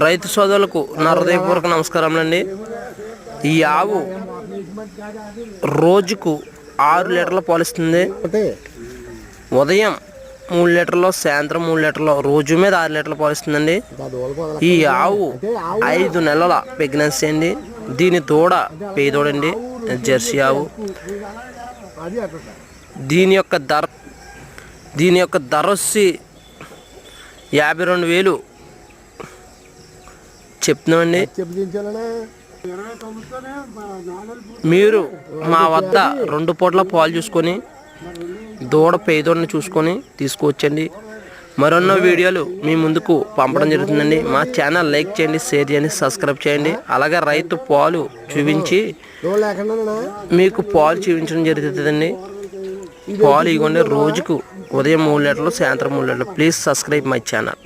రైతు సోదరులకు నా హృదయపూర్వక నమస్కారములండి. ఈ ఆవు రోజుకు 6 లీటర్ల పాలిస్తుంది. ఉదయం 3 లీటర్లు, సాయంత్రం 3 లీటర్లు, రోజు మీద 6 లీటర్లు పాలిస్తుందండి. ఈ ఆవు 5 నెలల ప్రెగ్నెన్సీ అండి. దీని దూడ పేదోడండి, జెర్సీ ఆవు. దీని యొక్క ధర వచ్చి 52,000 చెప్తున్నామండి. మీరు మా వద్ద 2 పూట్ల పాలు చూసుకొని దూడ పేదోడిని చూసుకొని తీసుకువచ్చండి. మరొన్న వీడియోలు మీ ముందుకు పంపడం జరుగుతుందండి. మా ఛానల్ లైక్ చేయండి, షేర్ చేయండి, సబ్స్క్రైబ్ చేయండి. అలాగే రైతు పాలు చూపించి మీకు పాలు చూపించడం జరుగుతుందండి. పాలు ఇవ్వండి. రోజుకు ఉదయం 3 లీటర్లు, సాయంత్రం 3 లీటర్లు. Please subscribe my channel.